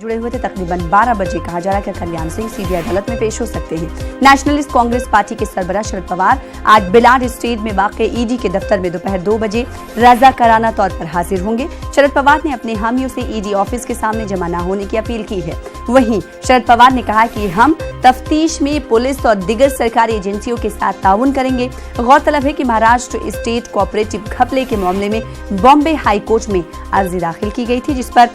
जुड़े हुए थे। तकरीबन 12 बजे कहा जा रहा है कि कल्याण सिंह सीबीआई अदालत में पेश हो सकते हैं। नेशनलिस्ट कांग्रेस पार्टी के सरबराह शरद पवार आज बिलाड स्टेट में वाक़े ईडी के दफ्तर में दोपहर 2 बजे रज़ाकाराना तौर पर हाजिर होंगे। शरद पवार ने अपने हामियों से ईडी ऑफिस के सामने जमा न होने की अपील की है। वहीं शरद पवार ने कहा कि हम तफ्तीश में पुलिस और दिगर सरकारी एजेंसियों के साथ ताउन करेंगे। गौरतलब है कि महाराष्ट्र स्टेट कोऑपरेटिव घपले के मामले में बॉम्बे हाई कोर्ट में अर्जी दाखिल की गई थी, जिस पर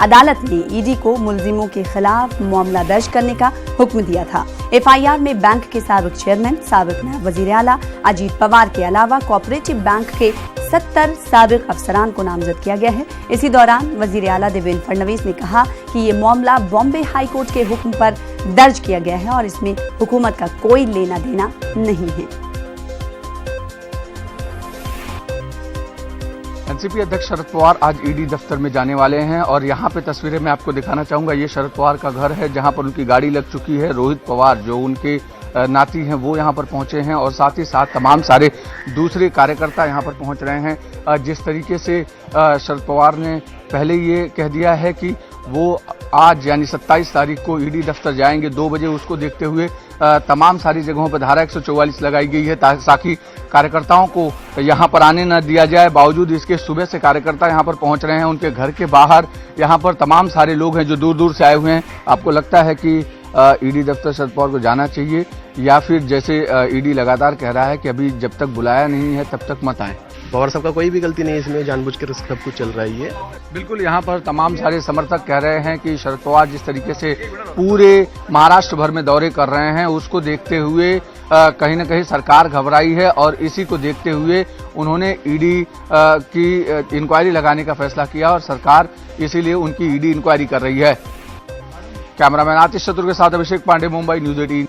अदालत ने ईडी को मुलजिमों के खिलाफ मामला दर्ज करने का हुक्म दिया था। एफआईआर में बैंक के साबिक चेयरमैन, साबिक नायब वजीर आला अजीत पवार के अलावा कोऑपरेटिव बैंक के 70 साबिक अफसरान को नामजद किया गया है। इसी दौरान वजीर आला देवेंद्र फडणवीस ने कहा कि ये मामला बॉम्बे हाई कोर्ट के हुक्म पर दर्ज किया गया है और इसमें हुकूमत का कोई लेना देना नहीं है। एनसीपी अध्यक्ष शरद पवार आज ईडी दफ्तर में जाने वाले हैं और यहां पे तस्वीरें मैं आपको दिखाना चाहूंगा। ये शरद पवार का घर है जहां पर उनकी गाड़ी लग चुकी है। रोहित पवार जो उनके नाती हैं वो यहां पर पहुंचे हैं और साथ ही साथ तमाम सारे दूसरे कार्यकर्ता यहां पर पहुंच रहे हैं। जिस तरीके से शरद पवार ने पहले ये कह दिया है कि वो आज यानी 27 तारीख को ईडी दफ्तर जाएंगे 2 बजे, उसको देखते हुए तमाम सारी जगहों पर धारा 144 लगाई गई है ताकि कार्यकर्ताओं को यहां पर आने न दिया जाए। बावजूद इसके सुबह से कार्यकर्ता यहां पर पहुंच रहे हैं। उनके घर के बाहर यहां पर तमाम सारे लोग हैं जो दूर दूर से आए हुए हैं। आपको लगता है कि ईडी दफ्तर शरद पवार को जाना चाहिए या फिर जैसे ईडी लगातार कह रहा है कि अभी जब तक बुलाया नहीं है तब तक मत आए? पवार साहब का कोई भी गलती नहीं है इसमें, जानबूझकर सब कुछ चल रहा है ये। बिल्कुल, यहाँ पर तमाम सारे समर्थक कह रहे हैं कि शरद पवार जिस तरीके से पूरे महाराष्ट्र भर में दौरे कर रहे हैं उसको देखते हुए कहीं न कहीं सरकार घबराई है और इसी को देखते हुए उन्होंने ईडी की इंक्वायरी लगाने का फैसला किया और सरकार इसीलिए उनकी ईडी इंक्वायरी कर रही है। कैमरामैन आतिश चतुर के साथ अभिषेक पांडे, मुंबई न्यूज़ 18।